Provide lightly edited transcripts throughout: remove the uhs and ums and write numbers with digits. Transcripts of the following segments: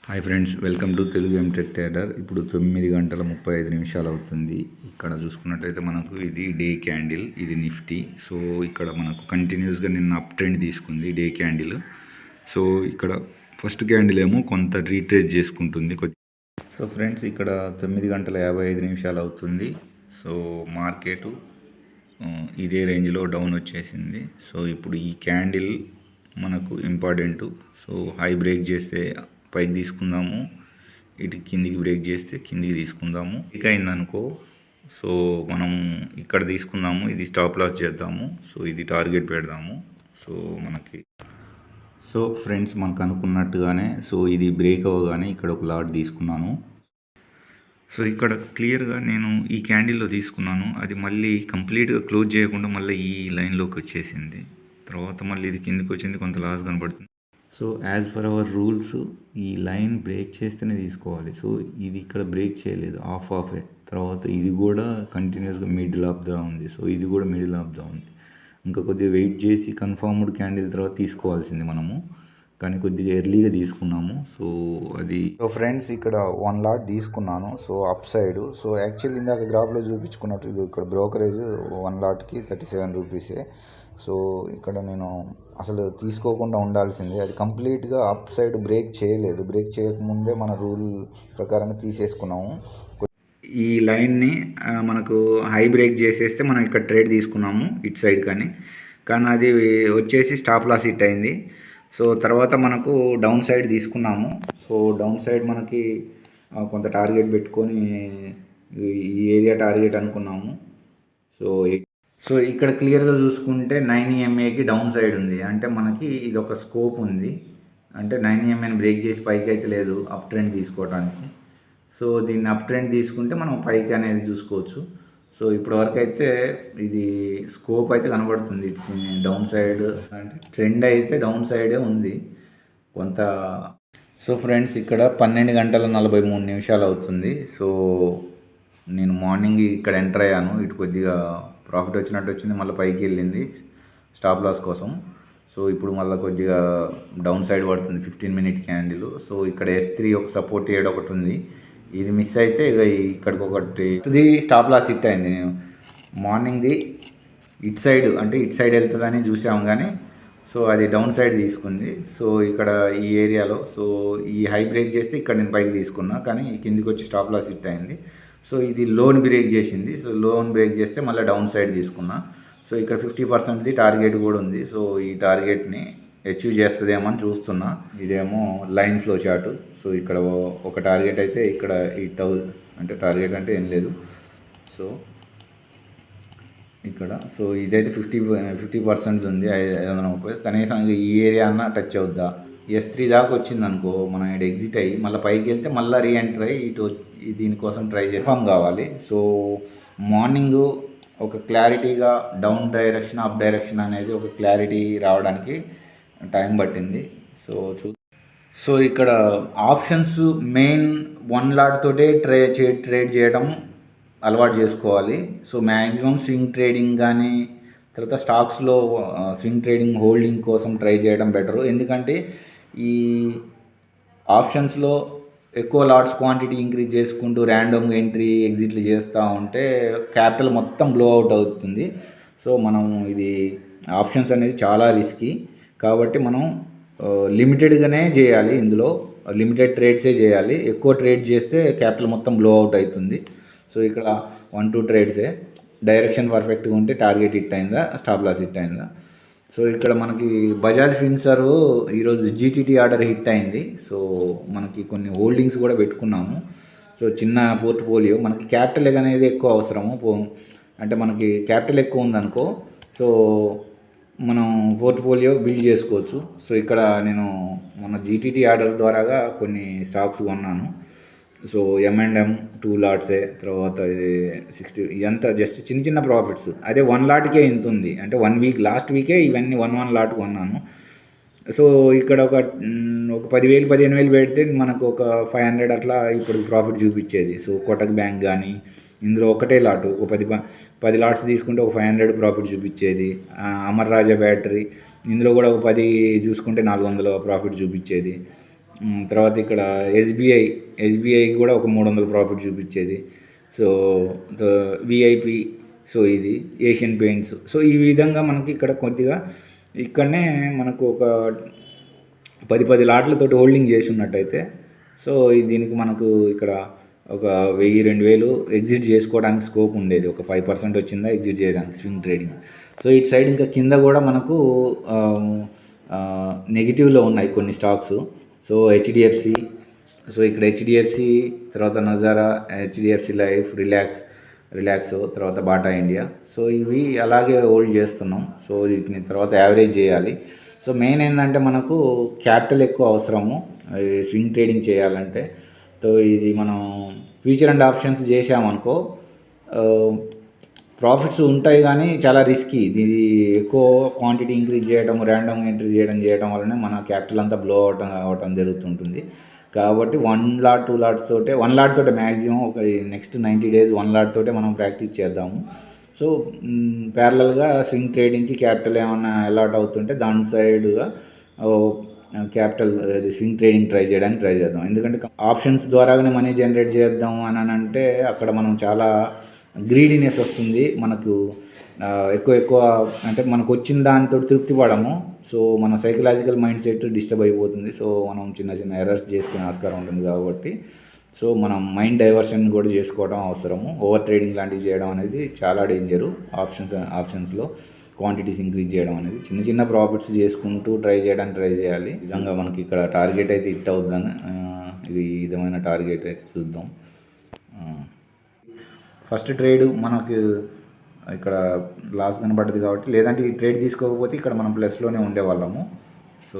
Hi friends, welcome to Telugu MTech trader. ఇప్పుడు 9:35 అవుతుంది. ఇక్కడ చూసుకున్నట్టయితే మనకు ఇది డే క్యాండిల్, ఇది నిఫ్టీ. సో ఇక్కడ మనకు కంటిన్యూస్గా నిన్న అప్ ట్రెండ్ తీసుకుంది డే క్యాండిల్. సో ఇక్కడ ఫస్ట్ క్యాండిల్ ఏమో కొంత రీట్రేస్ చేసుకుంటుంది. సో ఫ్రెండ్స్, ఇక్కడ 9:55 అవుతుంది. సో మార్కెట్ ఇదే రేంజ్లో డౌన్ వచ్చేసింది. సో ఇప్పుడు ఈ క్యాండిల్ మనకు ఇంపార్టెంట్. సో హై బ్రేక్ చేస్తే పైకి తీసుకుందాము, ఇటు కిందికి బ్రేక్ చేస్తే కిందికి తీసుకుందాము. ఇక అయిందనుకో, సో మనం ఇక్కడ తీసుకుందాము, ఇది స్టాప్ లాస్ చేద్దాము. సో ఇది టార్గెట్ పెడదాము. సో ఫ్రెండ్స్, మనకు అనుకున్నట్టుగానే సో ఇది బ్రేక్ అవ్వగానే ఇక్కడ ఒక లాట్ తీసుకున్నాను. సో ఇక్కడ క్లియర్గా నేను ఈ క్యాండిల్లో తీసుకున్నాను. అది మళ్ళీ కంప్లీట్గా క్లోజ్ చేయకుండా మళ్ళీ ఈ లైన్లోకి వచ్చేసింది. తర్వాత మళ్ళీ ఇది కిందికి వచ్చింది, కొంత లాస్ కనబడుతుంది. So as per our rules ఈ లైన్ బ్రేక్ చేస్తేనే తీసుకోవాలి. సో ఇది ఇక్కడ బ్రేక్ చేయలేదు, ఆఫే. తర్వాత ఇది కూడా కంటిన్యూస్గా మిడిల్ ఆఫ్ దా ఉంది. సో ఇది కూడా మిడిల్ ఆఫ్ దా ఉంది. ఇంకా కొద్దిగా వెయిట్ చేసి కన్ఫర్మ్డ్ క్యాండిల్ తర్వాత తీసుకోవాల్సింది మనము, కానీ కొద్దిగా ఎర్లీగా తీసుకున్నాము. సో ఫ్రెండ్స్, ఇక్కడ 1 లాట్ తీసుకున్నాను. So up side. So actually ఇందాక గ్రాఫ్లో చూపించుకున్నట్టు ఇది ఇక్కడ బ్రోకరేజ్ 1 లాట్కి 37 రూపీసే. సో ఇక్కడ నేను అసలు తీసుకోకుండా ఉండాల్సింది. అది కంప్లీట్గా అప్ సైడ్ బ్రేక్ చేయలేదు. బ్రేక్ చేయకముందే మన రూల్ ప్రకారంగా తీసేసుకున్నాము. ఈ లైన్ని మనకు హై బ్రేక్ చేసేస్తే మనం ఇక్కడ ట్రేడ్ తీసుకున్నాము ఇటు సైడ్, కానీ అది వచ్చేసి స్టాప్ లాస్ హిట్ అయింది. సో తర్వాత మనకు డౌన్ సైడ్ తీసుకున్నాము. సో డౌన్ సైడ్ మనకి కొంత టార్గెట్ పెట్టుకొని ఈ ఏరియా టార్గెట్ అనుకున్నాము. సో ఇక్కడ క్లియర్గా చూసుకుంటే 9 EMAకి డౌన్ సైడ్ ఉంది. అంటే మనకి ఇది ఒక స్కోప్ ఉంది. అంటే 9 EMAని బ్రేక్ చేసి పైకి అయితే లేదు అప్ ట్రెండ్ తీసుకోవడానికి. సో దీన్ని అప్ ట్రెండ్ తీసుకుంటే మనం పైకి అనేది చూసుకోవచ్చు. సో ఇప్పటివరకు అయితే ఇది స్కోప్ అయితే కనబడుతుంది. ఇట్స్ డౌన్ సైడ్, అంటే ట్రెండ్ అయితే డౌన్ సైడే ఉంది కొంత. సో ఫ్రెండ్స్, ఇక్కడ 12:43 అవుతుంది. సో నేను మార్నింగ్ ఇక్కడ ఎంటర్ అయ్యాను. ఇటు కొద్దిగా ప్రాఫిట్ వచ్చినట్టు వచ్చింది, మళ్ళీ పైకి వెళ్ళింది స్టాప్ లాస్ కోసం. సో ఇప్పుడు మళ్ళీ కొద్దిగా డౌన్ సైడ్ పడుతుంది 15 మినిట్ క్యాండిల్. సో ఇక్కడ S3 ఒక సపోర్ట్ చేయడం ఒకటి ఉంది. ఇది మిస్ అయితే ఇక ఇక్కడికి ఒకటి ఇది స్టాప్ లాస్ హిట్ అయింది. నేను మార్నింగ్ది ఇటు సైడ్, అంటే ఇటు సైడ్ వెళ్తుందని చూసాము, కానీ సో అది డౌన్ సైడ్ తీసుకుంది. సో ఇక్కడ ఈ ఏరియాలో సో ఈ హై బ్రేక్ చేస్తే ఇక్కడ నేను పైకి తీసుకున్నా, కానీ కిందికి వచ్చి స్టాప్ లాస్ హిట్ అయింది. సో ఇది లోన్ బ్రేక్ చేసింది. సో లోన్ బ్రేక్ చేస్తే మళ్ళీ డౌన్ సైడ్ తీసుకున్నా. సో ఇక్కడ 50%ది టార్గెట్ కూడా ఉంది. సో ఈ టార్గెట్ని అచీవ్ చేస్తుందేమో అని చూస్తున్నా. ఇదేమో లైన్ ఫ్లో చార్ట్. సో ఇక్కడ ఒక టార్గెట్ అయితే ఇక్కడ ఈ అంటే టార్గెట్ అంటే ఏం లేదు. సో ఇక్కడ సో ఇదైతే 50% ఉంది, 530. కనీసం ఈ ఏరియా అన్న టచ్ అవుద్దా. S3 దాకా వచ్చింది అనుకో, మనం ఇక్కడ ఎగ్జిట్ అయ్యి మళ్ళీ పైకి వెళ్తే మళ్ళీ రీఎంటర్ అయ్యి ఇటు దీనికోసం ట్రై చేస్తాం కావాలి. సో మార్నింగ్ ఒక క్లారిటీగా డౌన్ డైరెక్షన్, అప్ డైరెక్షన్ అనేది ఒక క్లారిటీ రావడానికి టైం పట్టింది. సో ఇక్కడ ఆప్షన్స్ మెయిన్ 1 లాట్ తోటే ట్రేడ్ చేయడం అలవాటు చేసుకోవాలి. సో మ్యాక్సిమం స్వింగ్ ట్రేడింగ్ కానీ తర్వాత స్టాక్స్లో స్వింగ్ ట్రేడింగ్ హోల్డింగ్ కోసం ట్రై చేయడం బెటరు. ఎందుకంటే ఈ ఆప్షన్స్లో ఎక్కువ లాట్స్ క్వాంటిటీ ఇంక్రీజ్ చేసుకుంటూ ర్యాండమ్గా ఎంట్రీ ఎగ్జిట్లు చేస్తూ ఉంటే క్యాపిటల్ మొత్తం బ్లో అవుట్ అవుతుంది. సో మనం ఇది ఆప్షన్స్ అనేది చాలా రిస్కీ, కాబట్టి మనం లిమిటెడ్గానే చేయాలి. ఇందులో లిమిటెడ్ ట్రేడ్సే చేయాలి. ఎక్కువ ట్రేడ్ చేస్తే క్యాపిటల్ మొత్తం బ్లో అవుట్ అవుతుంది. సో ఇక్కడ 1-2 ట్రేడ్సే. డైరెక్షన్ పర్ఫెక్ట్గా ఉంటే టార్గెట్ హిట్ అయిందా, స్టాప్ లాస్ హిట్ అయిందా. సో ఇక్కడ మనకి బజాజ్ ఫిన్సర్వ్ ఈరోజు GTT ఆర్డర్ హిట్ అయింది. సో మనకి కొన్ని హోల్డింగ్స్ కూడా పెట్టుకున్నాము. సో చిన్న పోర్ట్ఫోలియో, మనకి క్యాపిటల్ అనేది ఎక్కువ అవసరము. అంటే మనకి క్యాపిటల్ ఎక్కువ ఉందనుకో, సో మనం పోర్ట్ఫోలియో బిల్డ్ చేసుకోవచ్చు. సో ఇక్కడ నేను మన GTT ఆర్డర్ ద్వారాగా కొన్ని స్టాక్స్ కొన్నాను. సో M&M 2 లాట్సే, తర్వాత ఇది 60, ఇదంతా జస్ట్ చిన్న ప్రాఫిట్స్. అదే 1 లాట్కే ఇంత ఉంది, అంటే 1 వీక్ లాస్ట్ వీకే ఇవన్నీ 1 లాట్ కొన్నాను. సో ఇక్కడ ఒక 10,000 15,000 పెడితే మనకు ఒక 500 అట్లా ఇప్పుడు ప్రాఫిట్ చూపించేది. సో కోటక్ బ్యాంక్ కానీ ఇందులో ఒకటే లాట్ ఒక 10 లాట్స్ తీసుకుంటే ఒక 500 ప్రాఫిట్ చూపించేది. అమర్ రాజా బ్యాటరీ ఇందులో కూడా ఒక 10 చూసుకుంటే 400 ప్రాఫిట్ చూపించేది. తర్వాత ఇక్కడ ఎస్బీఐ కూడా ఒక 300 ప్రాఫిట్ చూపించేది. సో విఐపి, సో ఇది ఏషియన్ పెయింట్స్. సో ఈ విధంగా మనకి ఇక్కడ కొద్దిగా ఇక్కడనే మనకు ఒక 10 లాట్లతోటి హోల్డింగ్ చేసి ఉన్నట్టయితే, సో దీనికి మనకు ఇక్కడ ఒక 1000-2000 ఎగ్జిట్ చేసుకోవడానికి స్కోప్ ఉండేది. ఒక 5% వచ్చిందా ఎగ్జిట్ చేయడానికి స్వింగ్ ట్రేడింగ్. సో ఇటు సైడ్ ఇంకా కింద కూడా మనకు నెగిటివ్లో ఉన్నాయి కొన్ని స్టాక్స్. సో హెచ్డిఎఫ్సి, సో ఇక్కడ హెచ్డిఎఫ్సి, తర్వాత నజారా, హెచ్డిఎఫ్సి లైఫ్, రిలాక్స్, తర్వాత బాటా ఇండియా. సో ఇవి అలాగే హోల్డ్ చేస్తున్నాం. సో వీటిని తర్వాత యావరేజ్ చేయాలి. సో మెయిన్ ఏంటంటే మనకు క్యాపిటల్ ఎక్కువ అవసరము స్వింగ్ ట్రేడింగ్ చేయాలంటే. సో ఇది మనం ఫ్యూచర్ అండ్ ఆప్షన్స్ చేసామనుకో ప్రాఫిట్స్ ఉంటాయి, కానీ చాలా రిస్కీ. ఇది ఎక్కువ క్వాంటిటీ ఇంక్రీజ్ చేయడం, ర్యాండమ్ ఎంట్రీ చేయడం వల్లనే మన క్యాపిటల్ అంతా బ్లో అవటం జరుగుతుంటుంది. కాబట్టి 1 లాట్ 2 లాట్స్ తోటే 1 లాట్ తోటే మ్యాక్సిమం ఒక నెక్స్ట్ 90 days 1 లాట్ తోటే మనం ప్రాక్టీస్ చేద్దాము. సో ప్యారలల్గా స్వింగ్ ట్రేడింగ్కి క్యాపిటల్ ఏమైనా అలాట్ అవుతుంటే దాని సైడ్గా క్యాపిటల్ స్వింగ్ ట్రేడింగ్ ట్రై చేద్దాం. ఎందుకంటే ఆప్షన్స్ ద్వారానే మనీ జనరేట్ చేద్దాం అని అంటే అక్కడ మనం చాలా గ్రీడీనెస్ వస్తుంది. మనకు ఎక్కువ అంటే మనకు వచ్చిన దానితో తృప్తి పడము. సో మన సైకలాజికల్ మైండ్ సెట్ డిస్టర్బ్ అయిపోతుంది. సో మనం చిన్న ఎర్రర్స్ చేసుకునే ఆస్కారం ఉంటుంది. కాబట్టి సో మనం మైండ్ డైవర్షన్ కూడా చేసుకోవడం అవసరము. ఓవర్ ట్రేడింగ్ లాంటివి చేయడం అనేది చాలా డేంజరు. ఆప్షన్స్లో క్వాంటిటీస్ ఇంక్రీజ్ చేయడం అనేది చిన్న ప్రాఫిట్స్ చేసుకుంటూ ట్రై చేయాలి. నిజంగా మనకి ఇక్కడ టార్గెట్ అయితే హిట్ అవుతుందని ఇది విధమైన టార్గెట్ అయితే చూద్దాం. ఫస్ట్ ట్రేడ్ మనకు ఇక్కడ లాస్ కనబడ్డది కాబట్టి, లేదంటే ఈ ట్రేడ్ తీసుకోకపోతే ఇక్కడ మనం ప్లస్లోనే ఉండేవాళ్ళము. సో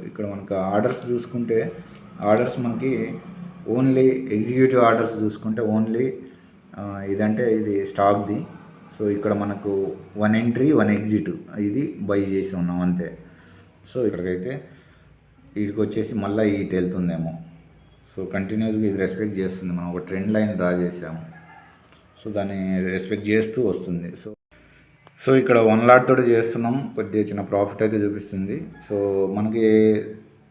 ఇక్కడ మనకు ఆర్డర్స్ చూసుకుంటే ఆర్డర్స్ మనకి ఓన్లీ ఎగ్జిక్యూటివ్ ఆర్డర్స్ చూసుకుంటే ఓన్లీ ఇదంటే ఇది స్టాక్ది. సో ఇక్కడ మనకు 1 ఎంట్రీ 1 ఎగ్జిట్ ఇది బై చేసి ఉన్నాం అంతే. సో ఇక్కడికైతే వీటికి వచ్చేసి మళ్ళీ ఇటు వెళ్తుందేమో. సో కంటిన్యూస్గా ఇది రెస్పెక్ట్ చేస్తుంది. మనం ఒక ట్రెండ్ లైన్ డ్రా చేసాము. సో దాన్ని రెస్పెక్ట్ చేస్తూ వస్తుంది. సో ఇక్కడ 1 లాట్ తోటి చేస్తున్నాం. కొద్దిగా చిన్న ప్రాఫిట్ అయితే చూపిస్తుంది. సో మనకి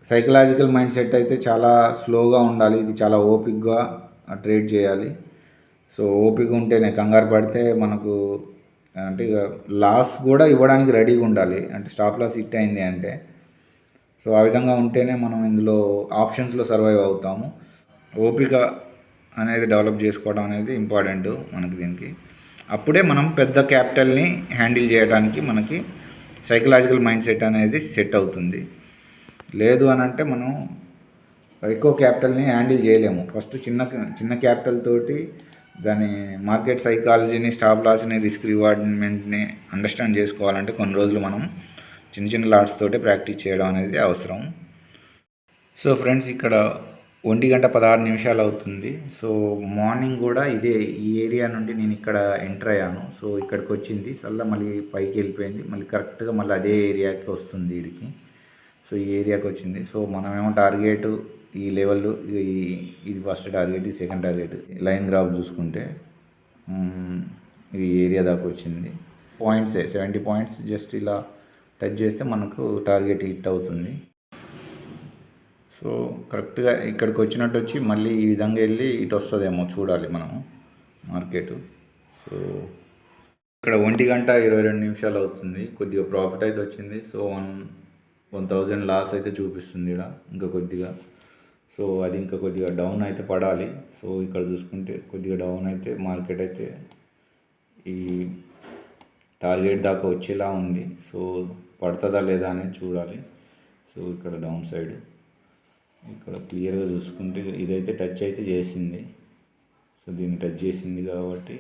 సైకలాజికల్ మైండ్ సెట్ అయితే చాలా స్లోగా ఉండాలి. ఇది చాలా ఓపిక్గా ట్రేడ్ చేయాలి. సో ఓపిక ఉంటేనే, కంగారు పడితే మనకు అంటే లాస్ కూడా ఇవ్వడానికి రెడీగా ఉండాలి. అంటే స్టాప్ లాస్ హిట్ అయింది అంటే. సో ఆ విధంగా ఉంటేనే మనం ఇందులో ఆప్షన్స్లో సర్వైవ్ అవుతాము. ఓపిక అనేది డెవలప్ చేసుకోవడం అనేది ఇంపార్టెంట్ మనకి దీనికి. అప్పుడే మనం పెద్ద క్యాపిటల్ని హ్యాండిల్ చేయడానికి మనకి సైకలాజికల్ మైండ్ సెట్ అనేది సెట్ అవుతుంది. లేదు అని అంటే మనం ఎక్కువ క్యాపిటల్ని హ్యాండిల్ చేయలేము. ఫస్ట్ చిన్న క్యాపిటల్ తోటి దాని మార్కెట్ సైకాలజీని, స్టాప్ లాస్ని, రిస్క్ రివార్డ్మెంట్ని అండర్స్టాండ్ చేసుకోవాలంటే కొన్ని రోజులు మనం చిన్న లాట్స్ తోటి ప్రాక్టీస్ చేయడం అనేది అవసరం. సో ఫ్రెండ్స్, ఇక్కడ 1:16 అవుతుంది. సో మార్నింగ్ కూడా ఈ ఏరియా నుండి నేను ఇక్కడ ఎంటర్ అయ్యాను. సో ఇక్కడికి వచ్చింది, మళ్ళీ పైకి వెళ్ళిపోయింది, మళ్ళీ కరెక్ట్గా మళ్ళీ అదే ఏరియాకి వస్తుంది వీడికి. సో ఈ ఏరియాకి వచ్చింది. సో మనమేమో టార్గెట్ ఈ లెవెల్, ఇది ఫస్ట్ టార్గెట్, ఇది సెకండ్ టార్గెట్. లైన్ గ్రాఫ్ చూసుకుంటే ఈ ఏరియా దాకా వచ్చింది. పాయింట్సే 70 పాయింట్స్ జస్ట్ ఇలా టచ్ చేస్తే మనకు టార్గెట్ హిట్ అవుతుంది. సో కరెక్ట్గా ఇక్కడికి వచ్చినట్టు వచ్చి మళ్ళీ ఈ విధంగా వెళ్ళి ఇటు వస్తుందేమో చూడాలి మనము మార్కెట్. సో ఇక్కడ 1:22 అవుతుంది. కొద్దిగా ప్రాఫిట్ అయితే వచ్చింది. సో 1000 లాస్ అయితే చూపిస్తుంది ఇక్కడ ఇంకా కొద్దిగా. సో అది ఇంకా కొద్దిగా డౌన్ అయితే పడాలి. సో ఇక్కడ చూసుకుంటే కొద్దిగా డౌన్ అయితే మార్కెట్ అయితే ఈ టార్గెట్ దాకా వచ్చేలా ఉంది. సో పడుతుందా లేదా అనేది చూడాలి. సో ఇక్కడ డౌన్ సైడ్ ఇక్కడ క్లియర్గా చూసుకుంటే ఇదైతే టచ్ అయితే చేసింది. సో దీన్ని టచ్ చేసింది కాబట్టి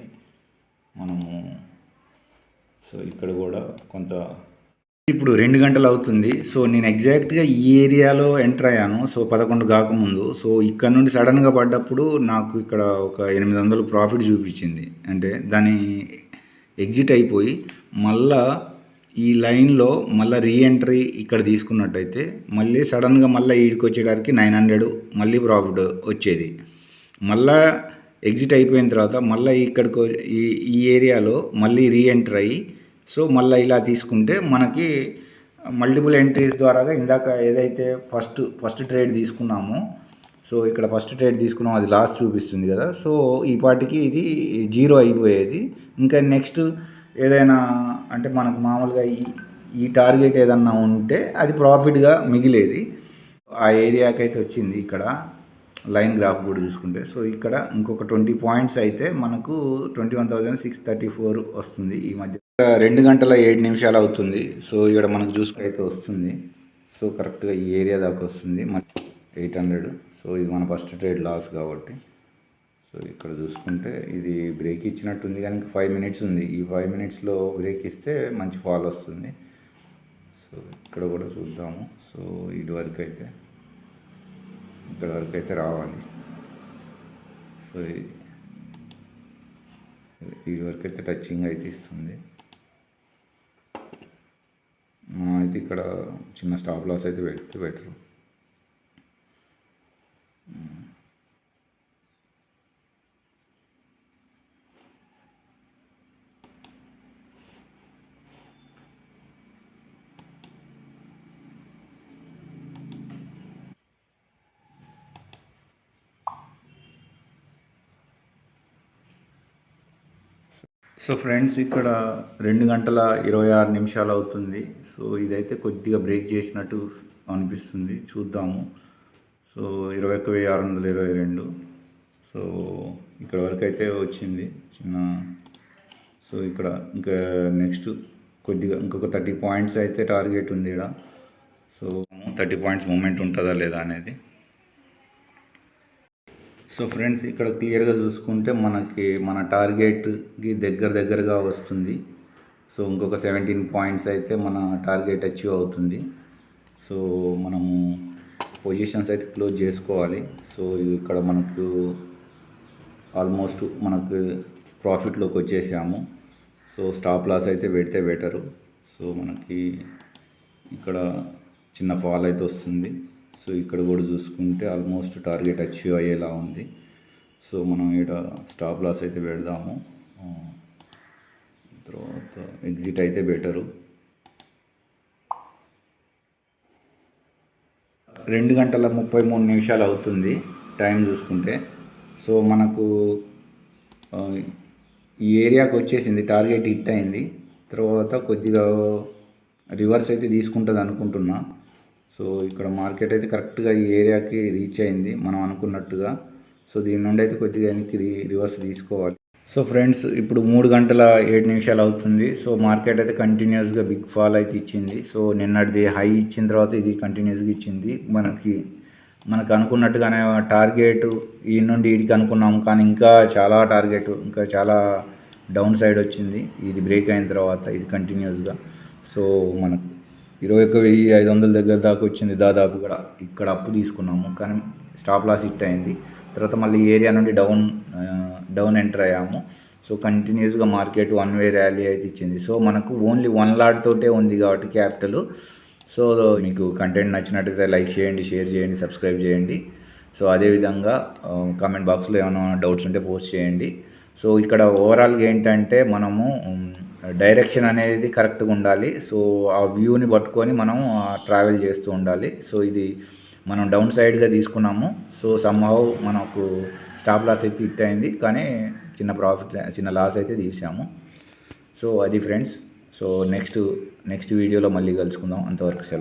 మనము సో ఇక్కడ కూడా కొంత ఇప్పుడు 2 గంటలు అవుతుంది. సో నేను ఎగ్జాక్ట్గా ఈ ఏరియాలో ఎంటర్ అయ్యాను. సో 11 కాకముందు. సో ఇక్కడ నుండి సడన్గా పడ్డప్పుడు నాకు ఇక్కడ ఒక 800 ప్రాఫిట్ చూపించింది. అంటే దాని ఎగ్జిట్ అయిపోయి మళ్ళా ఈ లైన్లో మళ్ళీ రీఎంట్రీ ఇక్కడ తీసుకున్నట్టయితే మళ్ళీ సడన్గా మళ్ళీ ఈడికి వచ్చేటరికి 900 మళ్ళీ ప్రాఫిట్ వచ్చేది. మళ్ళీ ఎగ్జిట్ అయిపోయిన తర్వాత మళ్ళీ ఇక్కడికి ఈ ఏరియాలో మళ్ళీ రీఎంటర్ అయ్యి సో మళ్ళీ ఇలా తీసుకుంటే మనకి మల్టిపుల్ ఎంట్రీస్ ద్వారా ఇందాక ఏదైతే ఫస్ట్ ట్రేడ్ తీసుకున్నామో, సో ఇక్కడ ఫస్ట్ ట్రేడ్ తీసుకున్నాం, అది లాస్ చూపిస్తుంది కదా. సో ఈ పాటికి ఇది 0 అయిపోయేది. ఇంకా నెక్స్ట్ ఏదైనా అంటే మనకు మామూలుగా ఈ టార్గెట్ ఏదన్నా ఉంటే అది ప్రాఫిట్గా మిగిలేది. ఆ ఏరియాకి అయితే వచ్చింది ఇక్కడ లైన్ గ్రాఫ్ కూడా చూసుకుంటే. సో ఇక్కడ ఇంకొక 20 పాయింట్స్ అయితే మనకు 21,634 వస్తుంది ఈ మధ్య. 2 గంటల 7 నిమిషాలు అవుతుంది. సో ఇక్కడ మనకు చూసుకైతే వస్తుంది. సో కరెక్ట్గా ఈ ఏరియా దాకా వస్తుంది మన 800. సో ఇది మన ఫస్ట్ ట్రేడ్ లాస్ కాబట్టి. సో ఇక్కడ చూసుకుంటే ఇది బ్రేక్ ఇచ్చినట్టుంది, కానీ 5 మినిట్స్ ఉంది. ఈ 5 మినిట్స్లో బ్రేక్ ఇస్తే మంచి ఫాల్ వస్తుంది. సో ఇక్కడ కూడా చూద్దాము. సో ఇటు వరకు అయితే ఇక్కడ వరకు అయితే రావాలి. సో ఇది వరకు అయితే టచింగ్ అయితే ఇస్తుంది. అయితే ఇక్కడ చిన్న స్టాప్ లాస్ అయితే పెడితే బెటర్. సో ఫ్రెండ్స్ ఇక్కడ 2 గంటల 26 నిమిషాలు అవుతుంది. సో ఇదైతే కొద్దిగా బ్రేక్ చేసినట్టు అనిపిస్తుంది, చూద్దాము. సో 21,622. సో ఇక్కడ వరకు అయితే వచ్చింది చిన్న. సో ఇక్కడ ఇంకా నెక్స్ట్ కొద్దిగా ఇంకొక 30 పాయింట్స్ అయితే టార్గెట్ ఉంది ఇక్కడ. సో 30 పాయింట్స్ మూమెంట్ ఉంటుందా లేదా అనేది. సో ఫ్రెండ్స్ ఇక్కడ క్లియర్గా చూసుకుంటే మనకి మన టార్గెట్కి దగ్గరగా వస్తుంది. సో ఇంకొక 17 పాయింట్స్ అయితే మన టార్గెట్ అచీవ్ అవుతుంది. సో మనము పొజిషన్స్ అయితే క్లోజ్ చేసుకోవాలి. సో ఇక్కడ మనకు ఆల్మోస్ట్ మనకు ప్రాఫిట్లోకి వచ్చేసాము. సో స్టాప్ లాస్ అయితే పెడితే బెటరు. సో మనకి ఇక్కడ చిన్న ఫాల్ అయితే వస్తుంది. సో ఇక్కడ కూడా చూసుకుంటే ఆల్మోస్ట్ టార్గెట్ అచీవ్ అయ్యేలా ఉంది. సో మనం ఇక్కడ స్టాప్ లాస్ అయితే పెడదాము. తర్వాత ఎగ్జిట్ అయితే బెటరు. 2 గంటల 33 నిమిషాలు అవుతుంది టైం చూసుకుంటే. సో మనకు ఈ ఏరియాకి వచ్చేసింది, టార్గెట్ హిట్ అయింది. తర్వాత కొద్దిగా రివర్స్ అయితే తీసుకుంటుంది అనుకుంటున్నా. సో ఇక్కడ మార్కెట్ అయితే కరెక్ట్గా ఈ ఏరియాకి రీచ్ అయింది మనం అనుకున్నట్టుగా. సో దీని నుండి అయితే కొద్దిగా వెనక్కి రివర్స్ తీసుకోవాలి. సో ఫ్రెండ్స్ ఇప్పుడు 3 గంటల 7 నిమిషాలు అవుతుంది. సో మార్కెట్ అయితే కంటిన్యూస్గా బిగ్ ఫాల్ అయితే ఇచ్చింది. సో నిన్నటిది హై ఇచ్చిన తర్వాత ఇది కంటిన్యూస్గా ఇచ్చింది. మనకు అనుకున్నట్టుగానే టార్గెట్ ఈ నుండి వీడికి అనుకున్నాము, కానీ ఇంకా చాలా డౌన్ సైడ్ వచ్చింది. ఇది బ్రేక్ అయిన తర్వాత ఇది కంటిన్యూస్గా. సో మనకు 21,500 దగ్గర దాకా వచ్చింది దాదాపు. ఇక్కడ అప్పు తీసుకున్నాము, కానీ స్టాప్ లాస్ హిట్ అయింది. తర్వాత మళ్ళీ ఏరియా నుండి డౌన్ ఎంటర్ అయ్యాము. సో కంటిన్యూస్గా మార్కెట్ 1 వే ర్యాలీ అయితే ఇచ్చింది. సో మనకు ఓన్లీ 1 లాట్ తోటే ఉంది కాబట్టి క్యాపిటల్. సో మీకు కంటెంట్ నచ్చినట్టయితే లైక్ చేయండి, షేర్ చేయండి, సబ్స్క్రైబ్ చేయండి. సో అదేవిధంగా కామెంట్ బాక్స్లో ఏమైనా డౌట్స్ ఉంటే పోస్ట్ చేయండి. సో ఇక్కడ ఓవరాల్గా ఏంటంటే మనము డైరెక్షన్ అనేది కరెక్ట్గా ఉండాలి. సో ఆ వ్యూని పట్టుకొని మనం ట్రావెల్ చేస్తూ ఉండాలి. సో ఇది మనం డౌన్ సైడ్గా తీసుకున్నాము. సో సమ్హౌ మనకు స్టాప్ లాస్ అయితే హిట్ అయింది, కానీ చిన్న లాస్ అయితే తీసాము. సో అది ఫ్రెండ్స్. సో నెక్స్ట్ వీడియోలో మళ్ళీ కలుసుకుందాం. అంతవరకు సెలవు.